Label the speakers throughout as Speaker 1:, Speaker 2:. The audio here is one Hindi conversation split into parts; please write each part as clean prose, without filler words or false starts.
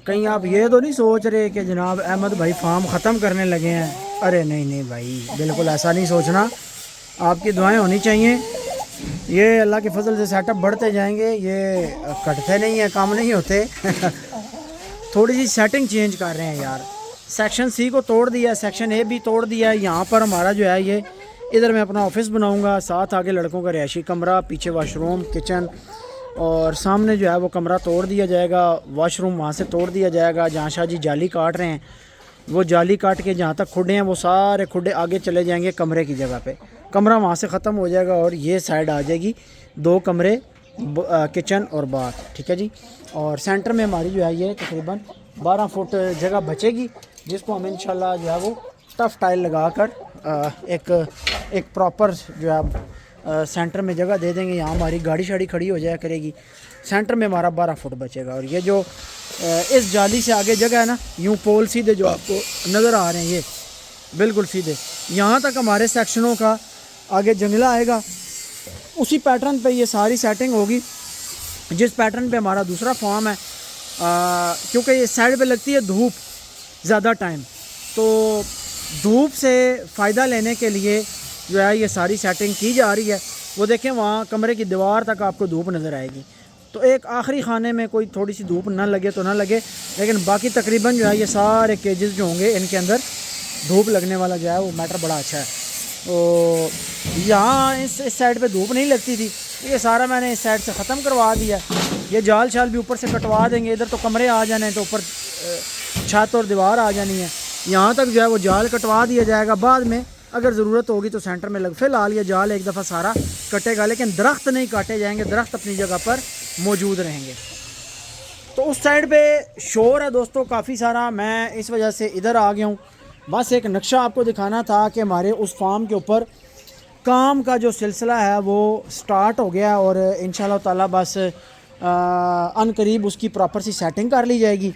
Speaker 1: कहीं आप ये तो नहीं सोच रहे कि जनाब अहमद भाई फार्म ख़त्म करने लगे हैं? अरे नहीं नहीं भाई, बिल्कुल ऐसा नहीं सोचना। आपकी दुआएं होनी चाहिए। ये अल्लाह के फजल से सेटअप बढ़ते जाएंगे, ये कटते नहीं हैं, काम नहीं होते। थोड़ी सी सेटिंग चेंज कर रहे हैं यार। सेक्शन सी को तोड़ दिया, सेक्शन ए भी तोड़ दिया। यहाँ पर हमारा जो है ये, इधर मैं अपना ऑफिस बनाऊँगा, साथ आगे लड़कों का रिहायशी कमरा, पीछे वाशरूम किचन, और सामने जो है वो कमरा तोड़ दिया जाएगा। वाशरूम वहाँ से तोड़ दिया जाएगा। जहाँ शाह जी जाली काट रहे हैं, वो जाली काट के जहाँ तक खुडे हैं वो सारे खुडे आगे चले जाएंगे कमरे की जगह पे। कमरा वहाँ से ख़त्म हो जाएगा और ये साइड आ जाएगी 2 कमरे, किचन और बाथ। ठीक है जी। और सेंटर में हमारी जो है ये तकरीबन 12 फुट जगह बचेगी, जिसको हम इंशाल्लाह जो है वो टफ टाइल लगा कर एक प्रॉपर जो है सेंटर में जगह दे देंगे। यहाँ हमारी गाड़ी शाड़ी खड़ी हो जाया करेगी। सेंटर में हमारा 12 फुट बचेगा। और ये जो इस जाली से आगे जगह है ना, यूँ पोल सीधे जो आपको नज़र आ रहे हैं ये बिल्कुल सीधे, यहाँ तक हमारे सेक्शनों का आगे जंगला आएगा। उसी पैटर्न पे ये सारी सेटिंग होगी, जिस पैटर्न पे हमारा दूसरा फॉर्म है। क्योंकि ये साइड पे लगती है धूप ज़्यादा टाइम, तो धूप से फ़ायदा लेने के लिए जो है ये सारी सेटिंग की जा रही है। वो देखें वहाँ कमरे की दीवार तक आपको धूप नज़र आएगी। तो एक आखिरी खाने में कोई थोड़ी सी धूप ना लगे तो ना लगे, लेकिन बाकी तकरीबन जो है ये सारे केजेस जो होंगे इनके अंदर धूप लगने वाला जो है वो मैटर बड़ा अच्छा है। तो यहाँ इस साइड पे धूप नहीं लगती थी, ये सारा मैंने इस साइड से ख़त्म करवा दिया। ये जाल शाल भी ऊपर से कटवा देंगे। इधर तो कमरे आ जाने, तो ऊपर छत और दीवार आ जानी है। यहाँ तक जो है वो जाल कटवा दिया जाएगा। बाद में अगर ज़रूरत होगी तो सेंटर में लग, फ़िलहाल ये जाल एक दफ़ा सारा कटेगा, लेकिन दरख्त नहीं काटे जाएंगे, दरख्त अपनी जगह पर मौजूद रहेंगे। तो उस साइड पे शोर है दोस्तों काफ़ी सारा, मैं इस वजह से इधर आ गया हूँ। बस एक नक्शा आपको दिखाना था कि हमारे उस फार्म के ऊपर काम का जो सिलसिला है वो स्टार्ट हो गया, और इंशाल्लाह ताला बस अनकरीब उसकी प्रॉपर सी सेटिंग कर ली जाएगी।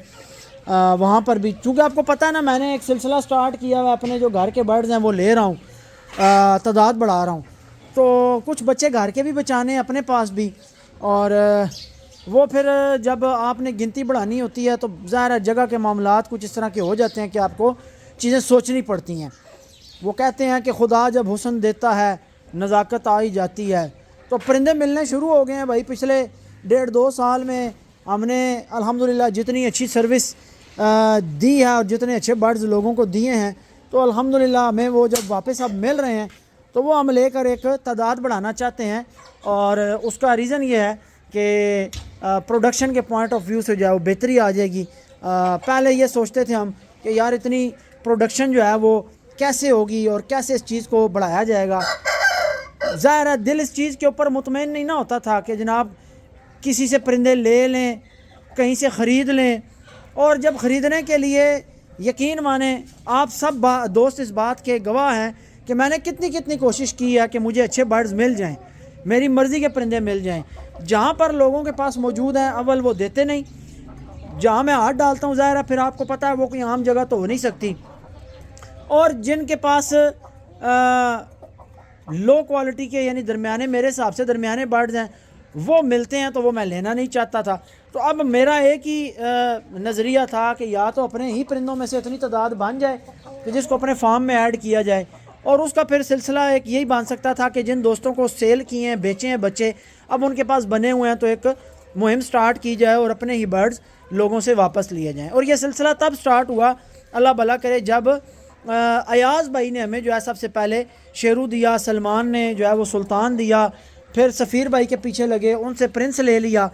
Speaker 1: वहाँ पर भी चूँकि आपको पता है ना, मैंने एक सिलसिला स्टार्ट किया हुआ, अपने जो घर के बर्ड्स हैं वो ले रहा हूँ, तादाद बढ़ा रहा हूँ। तो कुछ बच्चे घर के भी बचाने अपने पास भी, और वो फिर जब आपने गिनती बढ़ानी होती है तो ज़ाहिर जगह के मामलात कुछ इस तरह के हो जाते हैं कि आपको चीज़ें सोचनी पड़ती हैं। वो कहते हैं कि खुदा जब हुस्न देता है नज़ाकत आ ही जाती है। तो परिंदे मिलने शुरू हो गए हैं भाई। पिछले 1.5-2 साल में हमने अल्हम्दुलिल्लाह जितनी अच्छी सर्विस दी है और जितने अच्छे बर्ड्स लोगों को दिए हैं, तो अल्हम्दुलिल्लाह हमें वो जब वापस अब मिल रहे हैं तो वो हम लेकर एक तादाद बढ़ाना चाहते हैं। और उसका रीज़न ये है कि प्रोडक्शन के पॉइंट ऑफ व्यू से जो है वो बेहतरी आ जाएगी। पहले ये सोचते थे हम कि यार इतनी प्रोडक्शन जो है वो कैसे होगी और कैसे इस चीज़ को बढ़ाया जाएगा। ज़ाहिर है दिल इस चीज़ के ऊपर मुतमईन नहीं ना होता था कि जनाब किसी से परिंदे ले लें, कहीं से ख़रीद लें, और जब ख़रीदने के लिए यकीन माने आप सब दोस्त इस बात के गवाह हैं कि मैंने कितनी कोशिश की है कि मुझे अच्छे बर्ड्स मिल जाएं, मेरी मर्ज़ी के परिंदे मिल जाएं। जहाँ पर लोगों के पास मौजूद हैं अव्वल वो देते नहीं, जहाँ मैं हाथ डालता हूँ ज़ाहिर है फिर आपको पता है वो कोई आम जगह तो हो नहीं सकती। और जिनके पास लो क्वालिटी के यानी दरमियाने, मेरे हिसाब से दरमियाने बर्ड्स हैं, वो मिलते हैं, तो वो मैं लेना नहीं चाहता था। तो अब मेरा एक ही नज़रिया था कि या तो अपने ही परिंदों में से इतनी तादाद बन जाए कि जिसको अपने फार्म में ऐड किया जाए, और उसका फिर सिलसिला एक यही बन सकता था कि जिन दोस्तों को सेल किए हैं, बेचे हैं बच्चे, अब उनके पास बने हुए हैं, तो एक मुहिम स्टार्ट की जाए और अपने ही बर्ड्स लोगों से वापस लिए जाएँ। और यह सिलसिला तब स्टार्ट हुआ, अल्लाह भला करे, जब अयाज़ भाई ने हमें जो है सबसे पहले शेरू दिया, सलमान ने जो है वो सुल्तान दिया, फिर सफ़ीर भाई के पीछे लगे, उनसे प्रिंस ले लिया।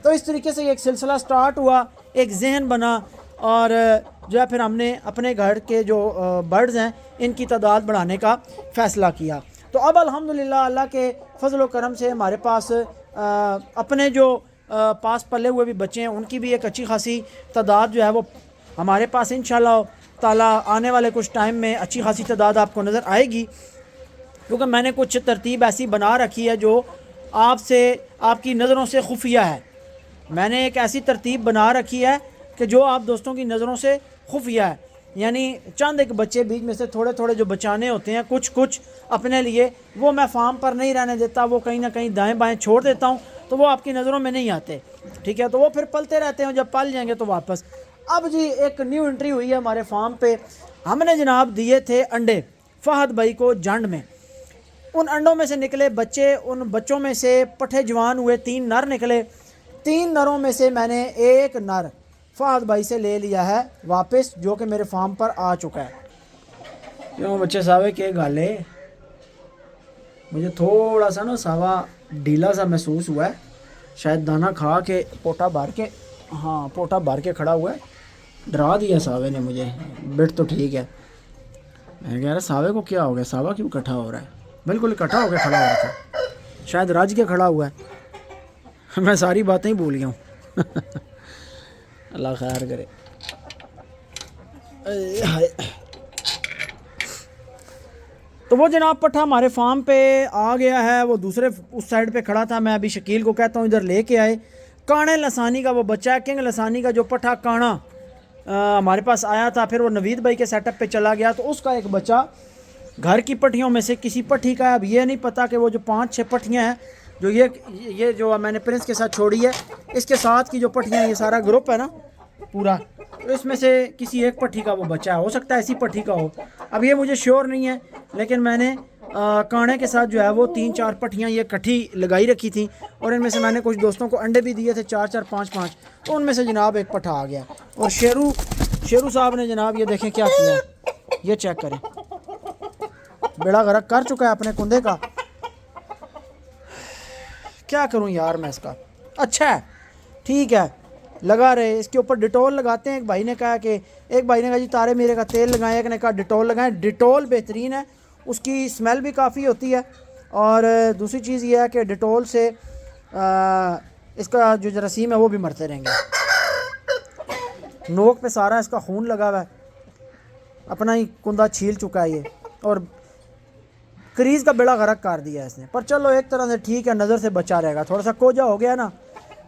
Speaker 1: तो इस तरीके से एक सिलसिला स्टार्ट हुआ, एक जहन बना, और जो है फिर हमने अपने घर के जो बर्ड्स हैं इनकी तादाद बढ़ाने का फ़ैसला किया। तो अब अल्हम्दुलिल्लाह अल्लाह के फजल व करम से हमारे पास अपने जो पास पले हुए भी बच्चे हैं उनकी भी एक अच्छी खासी तादाद जो है वो हमारे पास इंशाल्लाह ताला आने वाले कुछ टाइम में अच्छी खासी तादाद आपको नज़र आएगी। क्योंकि मैंने कुछ तरतीब ऐसी बना रखी है जो आपसे आपकी नज़रों से खुफिया है। मैंने एक ऐसी तरतीब बना रखी है कि जो आप दोस्तों की नज़रों से खुफिया है, यानी चंद एक बच्चे बीच में से थोड़े थोड़े जो बचाने होते हैं कुछ अपने लिए, वो मैं फार्म पर नहीं रहने देता, वो कहीं ना कहीं दाएं बाएं छोड़ देता हूँ, तो वो आपकी नज़रों में नहीं आते। ठीक है, तो वो फिर पलते रहते हैं, जब पल जाएंगे तो वापस। अब जी एक न्यू एंट्री हुई है हमारे फार्म पे। हमने जनाब दिए थे अंडे फहद भाई को जंड में। उन अंडों में से निकले बच्चे, उन बच्चों में से पट्ठे जवान हुए, 3 नर निकले। 3 नरों में से मैंने एक नर फहद भाई से ले लिया है वापस, जो कि मेरे फार्म पर आ चुका है। क्यों बच्चे सावे के गाले, मुझे थोड़ा सा ना सावा ढीला सा महसूस हुआ है, शायद दाना खा के पोटा भर के, हाँ पोटा भर के खड़ा हुआ है। डरा दिया सावे ने मुझे। बिट तो ठीक है, मैं कह रहा सावे को क्या हो गया, सावा क्यों इकट्ठा हो रहा है। बिल्कुल इकट्ठा होकर खड़ा हो रहा था, शायद राज के खड़ा हुआ है। मैं सारी बातें ही भूल गया हूँ। अल्लाह खैर करे। तो वो जनाब पट्ठा हमारे फार्म पे आ गया है। वो दूसरे उस साइड पे खड़ा था। मैं अभी शकील को कहता हूँ इधर लेके आए। काणे लसानी का वो बच्चा है, किंग लसानी का जो पट्ठा काना हमारे पास आया था, फिर वो नवीद भाई के सेटअप पे चला गया, तो उसका एक बच्चा घर की पट्टियों में से किसी पट्टी का। अब ये नहीं पता कि वो जो 5-6 पट्टियाँ हैं जो ये जो मैंने प्रिंस के साथ छोड़ी है, इसके साथ की जो पट्टियाँ, ये सारा ग्रुप है ना पूरा, तो इसमें से किसी एक पट्टी का वो बच्चा है। हो सकता है ऐसी पट्टी का हो, अब ये मुझे श्योर नहीं है, लेकिन मैंने काने के साथ जो है वो 3-4 पट्टियाँ ये इकट्ठी लगाई रखी थी, और इनमें से मैंने कुछ दोस्तों को अंडे भी दिए थे 4-4 5-5, तो उनमें से जनाब एक पट्ठा आ गया। और शेरू साहब ने जनाब ये देखें क्या किया, ये चेक करें, बेड़ा गर्क कर चुका है अपने कुंदे का। क्या करूं यार मैं इसका। अच्छा है, ठीक है, लगा रहे। इसके ऊपर डिटोल लगाते हैं। एक भाई ने कहा जी तारे मेरे का तेल लगाएं, एक ने कहा डिटोल लगाएं। डिटोल बेहतरीन है, उसकी स्मेल भी काफ़ी होती है, और दूसरी चीज़ ये है कि डिटोल से इसका जो जरासीम है वो भी मरते रहेंगे। नोक पे सारा इसका खून लगा हुआ है, अपना ही कुंदा छील चुका है ये, और क्रीज़ का बेड़ा गर्क कर दिया है इसने। पर चलो एक तरह से ठीक है, नज़र से बचा रहेगा। थोड़ा सा कोजा हो गया ना,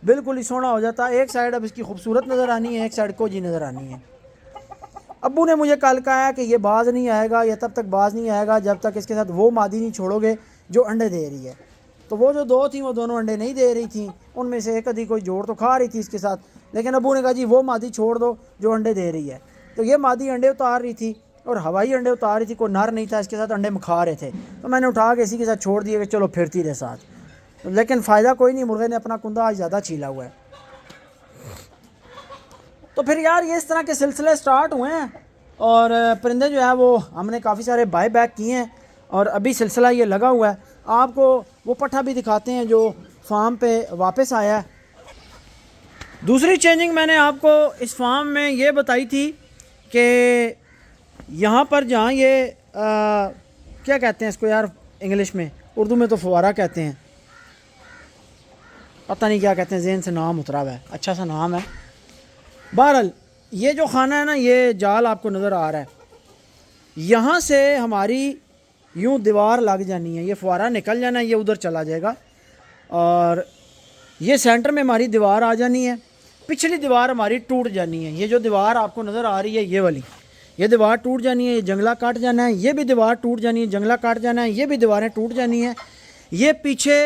Speaker 1: बिल्कुल ही सोना हो जाता है। एक साइड अब इसकी खूबसूरत नज़र आनी है, एक साइड कोजी नज़र आनी है। अब्बू ने मुझे कल कहा है कि ये बाज नहीं आएगा, ये तब तक बाज नहीं आएगा जब तक इसके साथ वो मादी नहीं छोड़ोगे जो अंडे दे रही है। तो वो जो 2 थी वो दोनों अंडे नहीं दे रही थी, उनमें से एक आधी कोई जोड़ तो खा रही थी इसके साथ, लेकिन अब्बू ने कहा जी वो मादी छोड़ दो जो अंडे दे रही है। तो ये मादी अंडे उतार रही थी और हवाई अंडे उतार रही थी, कोई नर नहीं था इसके साथ, अंडे खा रहे थे। तो मैंने उठा के इसी के साथ छोड़ दिए कि चलो फिरती रहे साथ। लेकिन फ़ायदा कोई नहीं, मुर्गे ने अपना कुंदा आज ज़्यादा छीला हुआ है। तो फिर यार ये इस तरह के सिलसिले स्टार्ट हुए हैं, और परिंदे जो है वो हमने काफ़ी सारे बाय बैक किए हैं, और अभी सिलसिला ये लगा हुआ है। आपको वो पट्ठा भी दिखाते हैं जो फार्म पे वापस आया है। दूसरी चेंजिंग मैंने आपको इस फार्म में ये बताई थी कि यहाँ पर जहाँ ये क्या कहते हैं इसको यार इंग्लिश में, उर्दू में तो फुवारा कहते हैं, पता नहीं क्या कहते हैं, ज़हन से नाम उतरा हुआ है, अच्छा सा नाम है। बहरहाल ये जो खाना है ना, ये जाल आपको नज़र आ रहा है, यहाँ से हमारी यूँ दीवार लग जानी है, ये फुवारा निकल जाना है, ये उधर चला जाएगा, और ये सेंटर में हमारी दीवार आ जानी है। पिछली दीवार हमारी टूट जानी है। ये जो दीवार आपको नज़र आ रही है ये वाली, ये दीवार टूट जानी है, ये जंगला काट जाना है, ये भी दीवार टूट जानी है, जंगला काट जाना है, ये भी दीवारें टूट जानी है। ये पीछे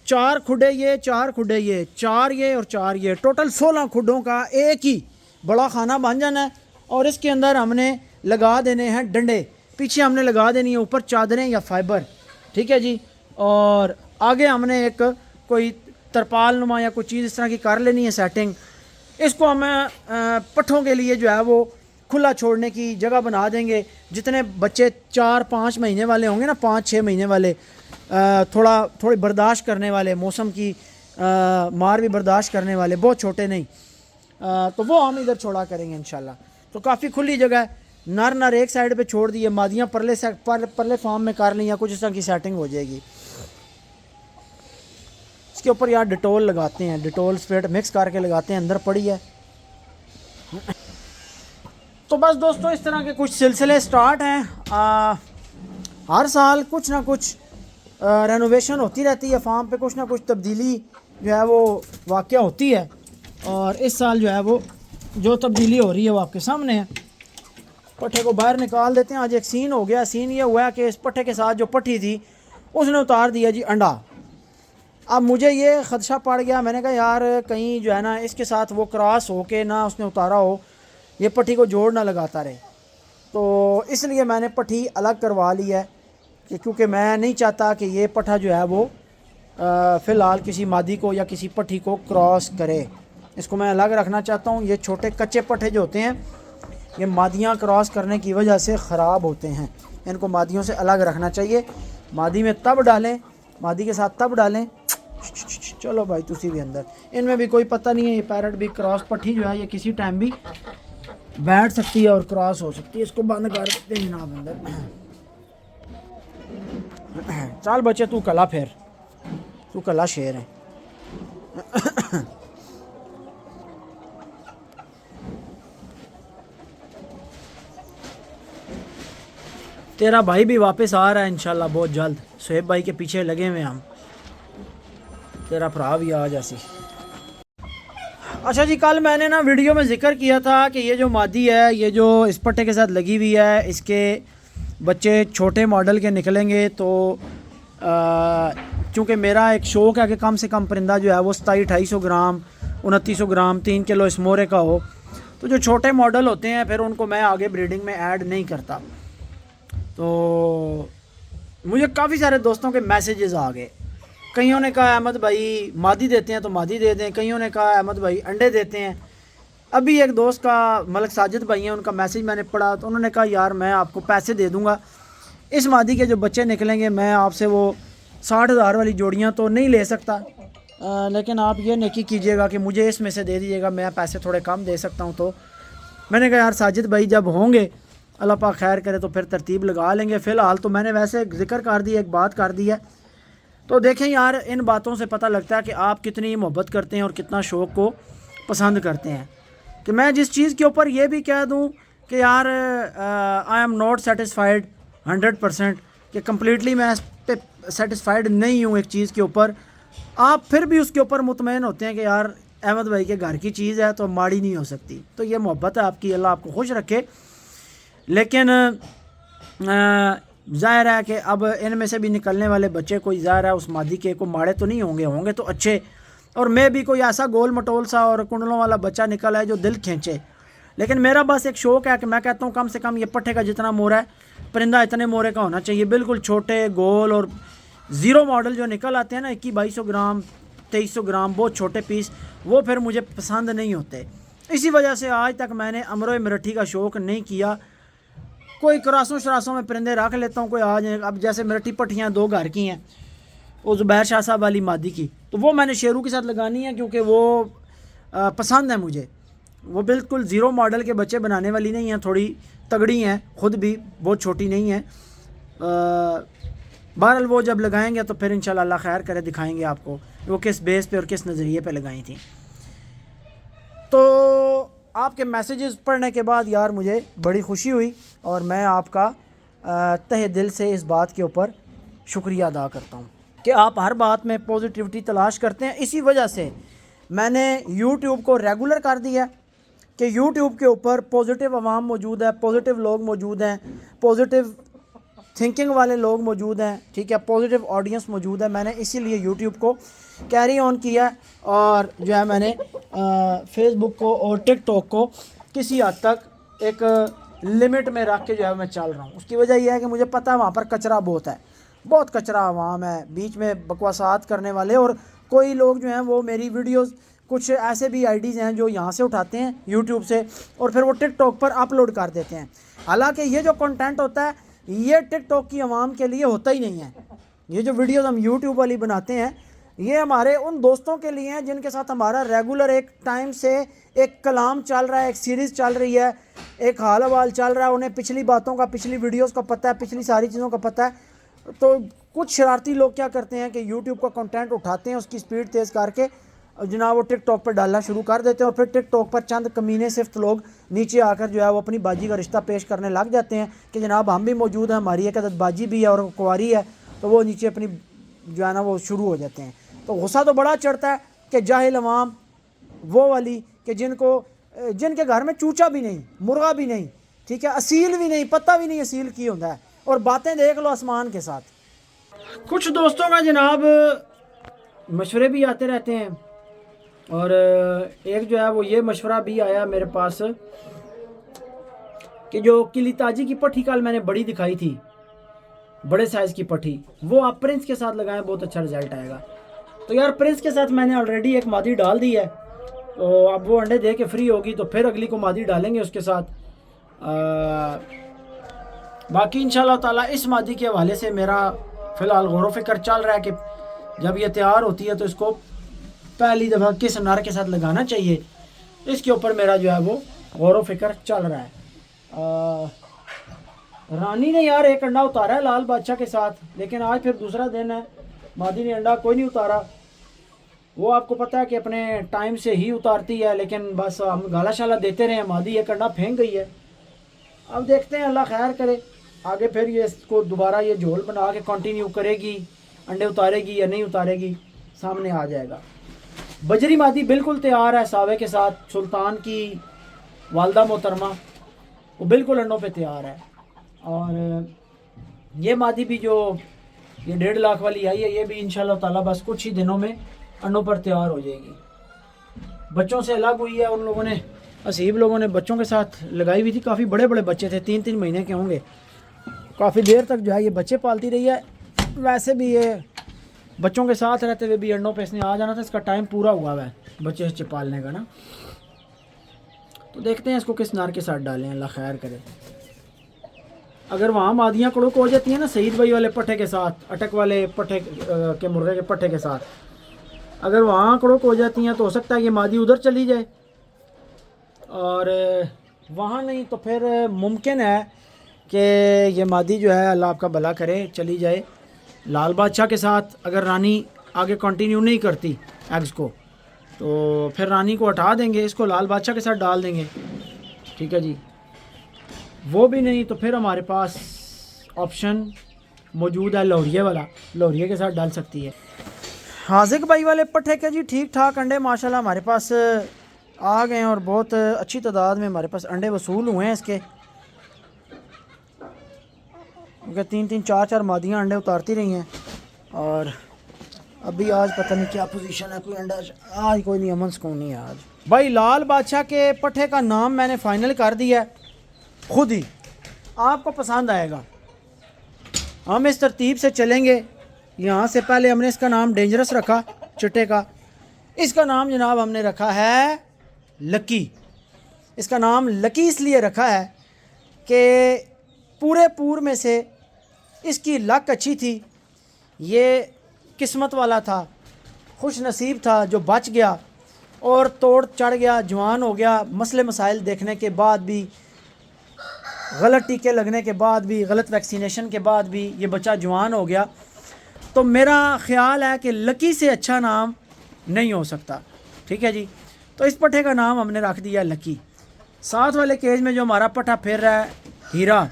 Speaker 1: 4 खुडे, ये 4 खुडे, ये 4 ये और 4 ये, टोटल 16 खुडों का एक ही बड़ा खाना बन जाना है। और इसके अंदर हमने लगा देने हैं डंडे, पीछे हमने लगा देनी है ऊपर चादरें या फाइबर, ठीक है जी। और आगे हमने एक कोई तरपाल नुमा या कोई चीज़ इस तरह की कर लेनी है सेटिंग। इसको हम पट्ठों के लिए जो है वो खुला छोड़ने की जगह बना देंगे। जितने बच्चे 4-5 महीने वाले होंगे ना, 5-6 महीने वाले, थोड़ी बर्दाश्त करने वाले, मौसम की मार भी बर्दाश्त करने वाले, बहुत छोटे नहीं, तो वो हम इधर छोड़ा करेंगे इंशाल्लाह। तो काफ़ी खुली जगह है, नर एक साइड पे छोड़ दिए, मादियाँ परले फार्म में कर ली, या कुछ इस तरह की सेटिंग हो जाएगी। इसके ऊपर यार डिटोल लगाते हैं, डिटोल स्प्रेड मिक्स करके लगाते हैं, अंदर पड़ी है। तो बस दोस्तों इस तरह के कुछ सिलसिले स्टार्ट हैं। हर साल कुछ ना कुछ रेनोवेशन होती रहती है फार्म पे, कुछ ना कुछ तब्दीली जो है वो वाक़या होती है, और इस साल जो है वो जो तब्दीली हो रही है वो आपके सामने है। पट्ठे को बाहर निकाल देते हैं। आज एक सीन हो गया। सीन ये हुआ कि इस पट्ठे के साथ जो पट्टी थी उसने उतार दिया जी अंडा। अब मुझे ये ख़दशा पड़ गया, मैंने कहा यार कहीं जो है ना इसके साथ वो क्रॉस हो के ना उसने उतारा हो, ये पट्टी को जोड़ ना लगाता रहे। तो इसलिए मैंने पट्टी अलग करवा ली है कि क्योंकि मैं नहीं चाहता कि ये पट्ठा जो है वो फ़िलहाल किसी मादी को या किसी पट्ठी को क्रॉस करे। इसको मैं अलग रखना चाहता हूँ। ये छोटे कच्चे पट्ठे जो होते हैं ये मादियाँ क्रॉस करने की वजह से ख़राब होते हैं, इनको मादियों से अलग रखना चाहिए। मादी में तब डालें, मादी के साथ तब डालें। चलो भाई तुसी भी अंदर, इनमें भी कोई पता नहीं है। ये पैरट भी क्रॉस पट्ठी जो है ये किसी टाइम भी बैठ सकती है और क्रॉस हो सकती है। इसको बंद कर देते हैं जनाब अंदर। चल बच्चे तू कला, फिर तू कला शेर है। तेरा भाई भी वापस आ रहा है इंशाल्लाह बहुत जल्द। सुहेब भाई के पीछे लगे हुए हम, तेरा भरा भी आ जासी। अच्छा जी, कल मैंने ना वीडियो में ज़िक्र किया था कि ये जो मादी है ये जो इस पट्टे के साथ लगी हुई है इसके बच्चे छोटे मॉडल के निकलेंगे। तो चूँकि मेरा एक शौक़ है कि कम से कम परिंदा जो है वो 2700-2800 ग्राम 2900 ग्राम 3 किलो इस मोरे का हो। तो जो छोटे मॉडल होते हैं फिर उनको मैं आगे ब्रीडिंग में ऐड नहीं करता। तो मुझे काफ़ी सारे दोस्तों के मैसेजेस आ गए। कईयों ने कहा अहमद भाई मादी देते हैं तो मादी दे दें, कईयों ने कहा अहमद भाई अंडे देते हैं। अभी एक दोस्त का मलिक साजिद भाई हैं, उनका मैसेज मैंने पढ़ा तो उन्होंने कहा यार मैं आपको पैसे दे दूंगा, इस मादी के जो बच्चे निकलेंगे मैं आपसे वो 60,000 वाली जोड़ियां तो नहीं ले सकता, लेकिन आप ये नेकी कीजिएगा कि मुझे इसमें से दे दीजिएगा, मैं पैसे थोड़े कम दे सकता हूँ। तो मैंने कहा यार साजिद भाई जब होंगे अल्लाह पाक खैर करे तो फिर तरतीब लगा लेंगे। फ़िलहाल तो मैंने वैसे जिक्र कर दिया, एक बात कर दी है। तो देखें यार, इन बातों से पता लगता है कि आप कितनी मोहब्बत करते हैं और कितना शौक़ को पसंद करते हैं। कि मैं जिस चीज़ के ऊपर ये भी कह दूं कि यार आई एम नॉट सेटिस्फाइड 100% कि कम्प्लीटली मैं इस पे सेटिस्फाइड नहीं हूँ एक चीज़ के ऊपर, आप फिर भी उसके ऊपर मुतमईन होते हैं कि यार अहमद भाई के घर की चीज़ है तो माड़ी नहीं हो सकती। तो ये मोहब्बत है आपकी, अल्लाह आपको खुश रखे। लेकिन ज़ाहिर है कि अब इनमें से भी निकलने वाले बच्चे कोई ज़ाहिर है उस मादी के को माड़े तो नहीं होंगे, होंगे तो अच्छे। और मैं भी कोई ऐसा गोल मटोल सा और कुंडलों वाला बच्चा निकला है जो दिल खींचे। लेकिन मेरा बस एक शौक़ है कि मैं कहता हूँ कम से कम ये पट्ठे का जितना मोरा है परिंदा इतने मोरे का होना चाहिए, बिल्कुल छोटे गोल। और ज़ीरो मॉडल जो निकल आते हैं ना 2100-2200 ग्राम 2300 ग्राम बहुत छोटे पीस, वो फिर मुझे पसंद नहीं होते। इसी वजह से आज तक मैंने अमरो मरठी का शौक़ नहीं किया। कोई क्रॉसों शरासों में परिंदे रख लेता हूँ कोई आज। अब जैसे मरठी पट्टियाँ 2 घर की हैं, वो ज़ुबैर शाह साहब वाली मादी की, तो वो मैंने शेरू के साथ लगानी है क्योंकि वो पसंद है मुझे। वो बिल्कुल ज़ीरो मॉडल के बच्चे बनाने वाली नहीं हैं, थोड़ी तगड़ी हैं, ख़ुद भी बहुत छोटी नहीं है। बहरहाल वो जब लगाएंगे तो फिर इंशाल्लाह अल्लाह खैर करे दिखाएंगे आपको वो किस बेस पे और किस नज़रिए पे लगाई थी। तो आपके मैसेजेस पढ़ने के बाद यार मुझे बड़ी खुशी हुई और मैं आपका तहे दिल से इस बात के ऊपर शुक्रिया अदा करता हूँ कि आप हर बात में पॉजिटिविटी तलाश करते हैं। इसी वजह से मैंने यूट्यूब को रेगुलर कर दिया कि यूट्यूब के ऊपर पॉजिटिव आवाम मौजूद है, पॉजिटिव लोग मौजूद हैं, पॉजिटिव थिंकिंग वाले लोग मौजूद हैं, ठीक है, पॉजिटिव ऑडियंस मौजूद है। मैंने इसीलिए यूट्यूब को कैरी ऑन किया और जो है मैंने फेसबुक को और टिकटॉक को किसी हद तक एक लिमिट में रख के जो है मैं चल रहा हूँ। उसकी वजह यह है कि मुझे पता है वहाँ पर कचरा बहुत है, बहुत कचरा आवाम है, बीच में बकवासात करने वाले। और कोई लोग जो हैं वो मेरी वीडियोस कुछ ऐसे भी आईडीज़ हैं जो यहाँ से उठाते हैं यूट्यूब से और फिर वो टिकटॉक पर अपलोड कर देते हैं। हालांकि ये जो कंटेंट होता है ये टिकटॉक की आवाम के लिए होता ही नहीं है। ये जो वीडियोस हम यूट्यूब वाली बनाते हैं ये हमारे उन दोस्तों के लिए हैं जिनके साथ हमारा रेगुलर एक टाइम से एक कलाम चल रहा है, एक सीरीज़ चल रही है, एक हाल हवाल चल रहा है। उन्हें पिछली बातों का, पिछली वीडियोस का पता है, पिछली सारी चीज़ों का पता है। तो कुछ शरारती लोग क्या करते हैं कि यूट्यूब का कंटेंट उठाते हैं, उसकी स्पीड तेज़ करके जनाब वो टिकटॉक पर डालना शुरू कर देते हैं और फिर टिकटॉक पर चंद कमीने सिफ्त लोग नीचे आकर जो है वो अपनी बाजी का रिश्ता पेश करने लग जाते हैं कि जनाब हम भी मौजूद हैं, हमारी एक अदद बाजी भी है और कुंवारी है। तो वो नीचे अपनी जो है ना वो शुरू हो जाते हैं। तो गुस्सा तो बड़ा चढ़ता है कि जाहिल अवाम वो वाली कि जिनके घर में चूचा भी नहीं, मुर्गा भी नहीं, ठीक है, असील भी नहीं, पता भी नहीं असील की होता है, और बातें देख लो आसमान के साथ। कुछ दोस्तों का जनाब मशवरे भी आते रहते हैं और एक जो है वो ये मशवरा भी आया मेरे पास कि जो किली ताजी की पट्टी कल मैंने बड़ी दिखाई थी, बड़े साइज़ की पट्टी, वो आप प्रिंस के साथ लगाएं, बहुत अच्छा रिजल्ट आएगा। तो यार प्रिंस के साथ मैंने ऑलरेडी एक मादी डाल दी है, तो अब वो अंडे दे के फ्री होगी तो फिर अगली को मादी डालेंगे उसके साथ। बाकी इंशाल्लाह ताला इस मादी के हवाले से मेरा फ़िलहाल गौर फ़िक्र चल रहा है कि जब ये तैयार होती है तो इसको पहली दफ़ा किस नर के साथ लगाना चाहिए, इसके ऊपर मेरा जो है वो गौर फ़िक्र चल रहा है। रानी ने यार एक अंडा उतारा है लाल बादशाह के साथ, लेकिन आज फिर दूसरा दिन है, मादी ने अंडा कोई नहीं उतारा। वो आपको पता है कि अपने टाइम से ही उतारती है, लेकिन बस हम गाला शाला देते रहे, मादी एक अंडा फेंक गई है। अब देखते हैं, अल्लाह खैर करे, आगे फिर ये इसको दोबारा ये झोल बना के कंटिन्यू करेगी, अंडे उतारेगी या नहीं उतारेगी, सामने आ जाएगा। बजरी मादी बिल्कुल तैयार है सावे के साथ, सुल्तान की वालदा मोहतरमा वो बिल्कुल अंडों पे तैयार है। और ये मादी भी जो ये 1.5 लाख वाली आई है, ये भी इंशाल्लाह ताला बस कुछ ही दिनों में अंडों पर तैयार हो जाएगी। बच्चों से अलग हुई है, उन लोगों ने, असीब लोगों ने बच्चों के साथ लगाई हुई थी, काफ़ी बड़े बड़े बच्चे थे, 3-3 महीने के होंगे, काफ़ी देर तक जो है ये बच्चे पालती रही है। वैसे भी ये बच्चों के साथ रहते हुए भी अंडों पे इसने आ जाना था, इसका टाइम पूरा हुआ है बच्चे पालने का ना। तो देखते हैं इसको किस नार के साथ डालें, अल्लाह खैर करे। अगर वहाँ मादियाँ कड़क हो जाती हैं ना सईद भाई वाले पट्टे के साथ, अटक वाले पट्टे के मुर्गे के पट्टे के साथ, अगर वहाँ कड़क हो जाती हैं तो हो सकता है ये मादी उधर चली जाए, और वहाँ नहीं तो फिर मुमकिन है कि ये मादी जो है, अल्लाह आपका भला करे, चली जाए लाल बादशाह के साथ। अगर रानी आगे कंटिन्यू नहीं करती एग्स को, तो फिर रानी को हटा देंगे, इसको लाल बादशाह के साथ डाल देंगे, ठीक है जी। वो भी नहीं तो फिर हमारे पास ऑप्शन मौजूद है लोहरिए वाला, लोहरिए के साथ डाल सकती है। हाजिक भाई वाले पट्टे के जी ठीक ठाक अंडे माशाल्लाह हमारे पास आ गए हैं, और बहुत अच्छी तादाद में हमारे पास अंडे वसूल हुए हैं इसके, क्योंकि 3-3 4-4 मादियाँ अंडे उतारती रही हैं। और अभी आज पता नहीं क्या पोजीशन है, कोई अंडा आज कोई नहीं, अमन सुकून नहीं है आज भाई। लाल बादशाह के पट्टे का नाम मैंने फाइनल कर दिया है, खुद ही आपको पसंद आएगा। हम इस तरतीब से चलेंगे। यहाँ से पहले हमने इसका नाम डेंजरस रखा, चिट्टे का। इसका नाम जनाब हमने रखा है लकी। इसका नाम लकी इसलिए रखा है कि पूरे पूर में से इसकी लक अच्छी थी, ये किस्मत वाला था, खुश नसीब था जो बच गया और तोड़ चढ़ गया, जवान हो गया। मसले मसाइल देखने के बाद भी, गलत टीके लगने के बाद भी, गलत वैक्सीनेशन के बाद भी ये बच्चा जवान हो गया। तो मेरा ख़्याल है कि लकी से अच्छा नाम नहीं हो सकता, ठीक है जी। तो इस पट्टे का नाम हमने रख दिया लकी। साथ वाले केज में जो हमारा पट्टा फिर रहा है हीरा,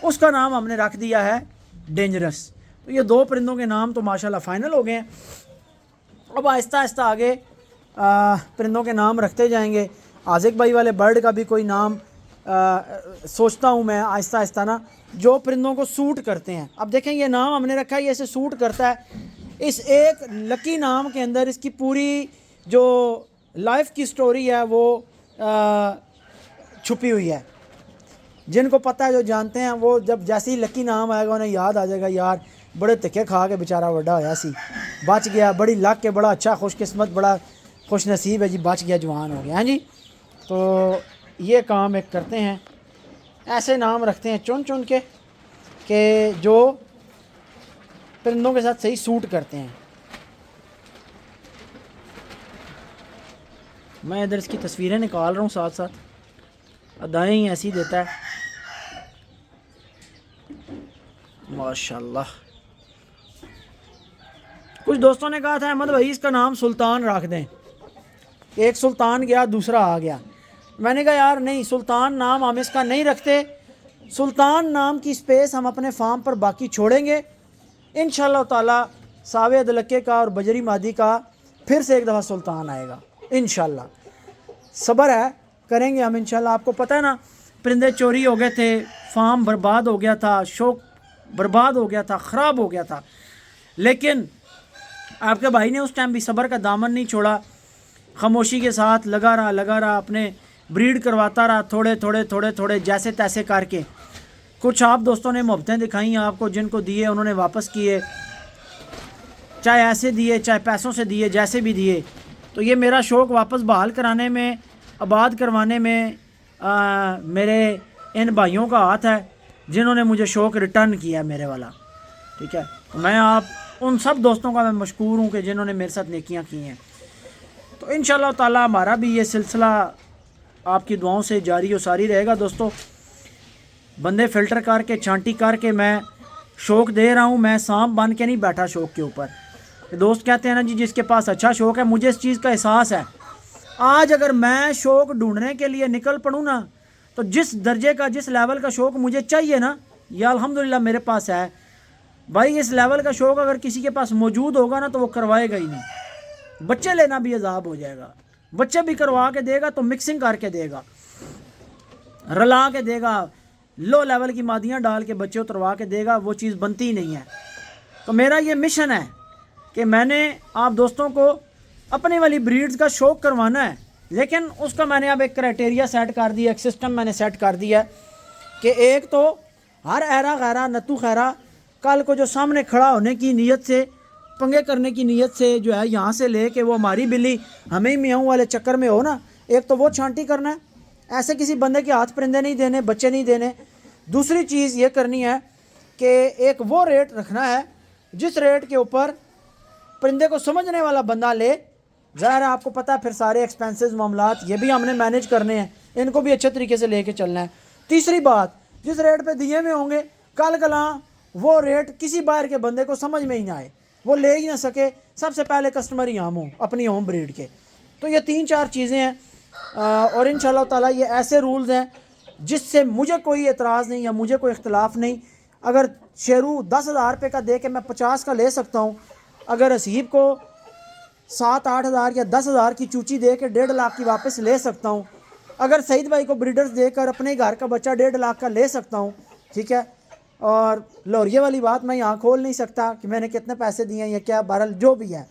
Speaker 1: उसका नाम हमने रख दिया है डेंजरस। तो ये 2 परिंदों के नाम तो माशाल्लाह फ़ाइनल हो गए हैं। अब आहिस्ता आहिस्ता आगे परिंदों के नाम रखते जाएंगे। आज़िक भाई वाले बर्ड का भी कोई नाम सोचता हूँ मैं आहिस्ता आहिस्ता ना, जो परिंदों को सूट करते हैं। अब देखें ये नाम हमने रखा है, ये इसे सूट करता है। इस एक लकी नाम के अंदर इसकी पूरी जो लाइफ की स्टोरी है वो छुपी हुई है। जिनको पता है, जो जानते हैं, वो जब जैसे ही लकी नाम आएगा उन्हें याद आ जाएगा, यार बड़े धक्के खा के बेचारा बड़ा होया सी, बच गया, बड़ी लक के, बड़ा अच्छा खुशकिस्मत, बड़ा खुश नसीब है जी, बच गया, जवान हो गया हैं जी। तो ये काम एक करते हैं, ऐसे नाम रखते हैं चुन चुन के कि जो परिंदों के साथ सही सूट करते हैं। मैं इधर इसकी तस्वीरें निकाल रहा हूँ, साथ साथ अदाएँ ही ऐसी देता है माशाल्लाह। कुछ दोस्तों ने कहा था अहमद भाई इसका नाम सुल्तान रख दें, एक सुल्तान गया दूसरा आ गया। मैंने कहा यार नहीं, सुल्तान नाम हम इसका नहीं रखते। सुल्तान नाम की स्पेस हम अपने फार्म पर बाकी छोड़ेंगे इंशाल्लाह ताला। सावे अदलके का और बजरी मादी का फिर से एक दफ़ा सुल्तान आएगा इंशाल्लाह। सब्र है, करेंगे हम इंशाल्लाह। आपको पता है ना, परिंदे चोरी हो गए थे, फार्म बर्बाद हो गया था, शौक बर्बाद हो गया था, ख़राब हो गया था, लेकिन आपके भाई ने उस टाइम भी सब्र का दामन नहीं छोड़ा, खामोशी के साथ लगा रहा, अपने ब्रीड करवाता रहा थोड़े थोड़े थोड़े थोड़े जैसे तैसे करके। कुछ आप दोस्तों ने मोहब्बतें दिखाई आपको, जिनको दिए उन्होंने वापस किए, चाहे ऐसे दिए चाहे पैसों से दिए, जैसे भी दिए। तो ये मेरा शौक़ वापस बहाल कराने में, आबाद करवाने में मेरे इन भाइयों का हाथ है जिन्होंने मुझे शौक़ रिटर्न किया मेरे वाला। ठीक है, मैं आप उन सब दोस्तों का मैं मशकूर हूँ कि जिन्होंने मेरे साथ नेकियां की हैं। तो इंशाअल्लाह ताला हमारा भी ये सिलसिला आपकी दुआओं से जारी और सारी रहेगा दोस्तों। बंदे फ़िल्टर करके छांटी करके मैं शौक़ दे रहा हूँ, मैं सांप बन के नहीं बैठा शौक़ के ऊपर। दोस्त कहते हैं ना जी जिसके पास अच्छा शौक़ है, मुझे इस चीज़ का एहसास है। आज अगर मैं शौक़ ढूंढने के लिए निकल पड़ूँ ना, तो जिस दर्जे का जिस लेवल का शौक़ मुझे चाहिए ना, यह अल्हम्दुलिल्लाह मेरे पास है भाई। इस लेवल का शौक़ अगर किसी के पास मौजूद होगा ना, तो वो करवाएगा ही नहीं। बच्चे लेना भी अजाब हो जाएगा, बच्चे भी करवा के देगा तो मिक्सिंग करके देगा, रला के देगा, लो लेवल की मादियाँ डाल के बच्चे उतरवा के देगा, वो चीज़ बनती ही नहीं है। तो मेरा ये मिशन है कि मैंने आप दोस्तों को अपने वाली ब्रीड्स का शौक़ करवाना है, लेकिन उसका मैंने अब एक क्राइटेरिया सेट कर दिया, एक सिस्टम मैंने सेट कर दिया कि एक तो हर ऐरा गैरा नतू खैरा कल को जो सामने खड़ा होने की नीयत से, पंगे करने की नीयत से जो है, यहाँ से ले के वो हमारी बिल्ली हमें ही मियाऊँ वाले चक्कर में हो ना, एक तो वो छांटी करना है, ऐसे किसी बंदे के हाथ परिंदे नहीं देने, बच्चे नहीं देने। दूसरी चीज़ ये करनी है कि एक वो रेट रखना है जिस रेट के ऊपर परिंदे को समझने वाला बंदा ले। ज़ाहिर है आपको पता है फिर सारे एक्सपेंसेस मामलात ये भी हमने मैनेज करने हैं, इनको भी अच्छे तरीके से लेके चलना है। तीसरी बात, जिस रेट पे दिए में होंगे कल कला वो रेट किसी बाहर के बंदे को समझ में ही ना आए, वो ले ही ना सके, सबसे पहले कस्टमर ही हम हों अपनी होम ब्रीड के। तो ये 3-4 चीज़ें हैं और इंशाअल्लाह ताला ये ऐसे रूल्स हैं जिससे मुझे कोई एतराज़ नहीं या मुझे कोई इख्तलाफ नहीं। अगर शेरू 10,000 रुपये का दे के मैं 50 का ले सकता हूँ, अगर हसीब को 7-8 हज़ार या 10,000 की चूची दे के 1.5 लाख की वापस ले सकता हूँ, अगर सईद भाई को ब्रीडर्स देकर अपने घर का बच्चा 1.5 लाख का ले सकता हूँ। ठीक है, और लौरिये वाली बात मैं यहाँ खोल नहीं सकता कि मैंने कितने पैसे दिए हैं या क्या, बहरहाल जो भी है,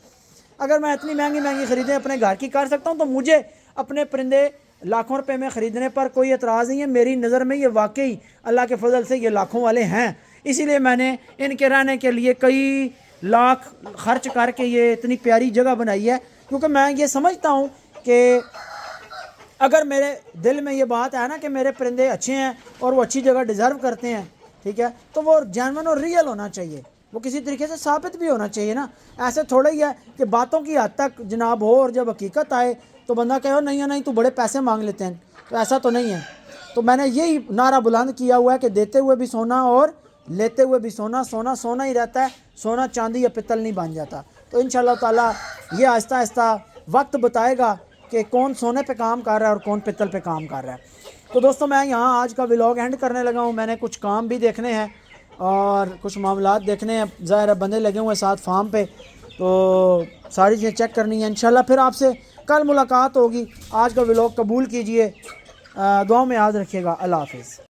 Speaker 1: अगर मैं इतनी महंगी महंगी ख़रीदें अपने घर की कर सकता हूँ, तो मुझे अपने परिंदे लाखों रुपए में ख़रीदने पर कोई एतराज़ नहीं है। मेरी नज़र में ये वाकई अल्लाह के फजल से ये लाखों वाले हैं, इसीलिए मैंने इनके रहने के लिए कई लाख खर्च करके ये इतनी प्यारी जगह बनाई है, क्योंकि मैं ये समझता हूँ कि अगर मेरे दिल में ये बात है ना कि मेरे परिंदे अच्छे हैं और वो अच्छी जगह डिज़र्व करते हैं, ठीक है, तो वो जेन्युइन और रियल होना चाहिए, वो किसी तरीके से साबित भी होना चाहिए ना। ऐसे थोड़ा ही है कि बातों की हद तक जनाब हो और जब हकीकत आए तो बंदा कहे नहीं नहीं तू बड़े पैसे मांग लेते हैं, तो ऐसा तो नहीं है। तो मैंने यही नारा बुलंद किया हुआ है कि देते हुए भी सोना और लेते हुए भी सोना, सोना सोना ही रहता है, सोना चांदी या पित्तल नहीं बन जाता। तो इंशाअल्लाह ताला ये आहिस्ता आहिस्ता वक्त बताएगा कि कौन सोने पे काम कर रहा है और कौन पित्तल पे काम कर रहा है। तो दोस्तों मैं यहाँ आज का व्लॉग एंड करने लगा हूँ। मैंने कुछ काम भी देखने हैं और कुछ मामलात देखने हैं, ज़ाहिर बंदे लगे हुए हैं साथ फार्म पे, तो सारी चीज़ें चेक करनी है। इंशाल्लाह फिर आपसे कल मुलाकात होगी। आज का व्लॉग कबूल कीजिए, दुआ में याद रखिएगा। अल्लाह हाफ़िज़।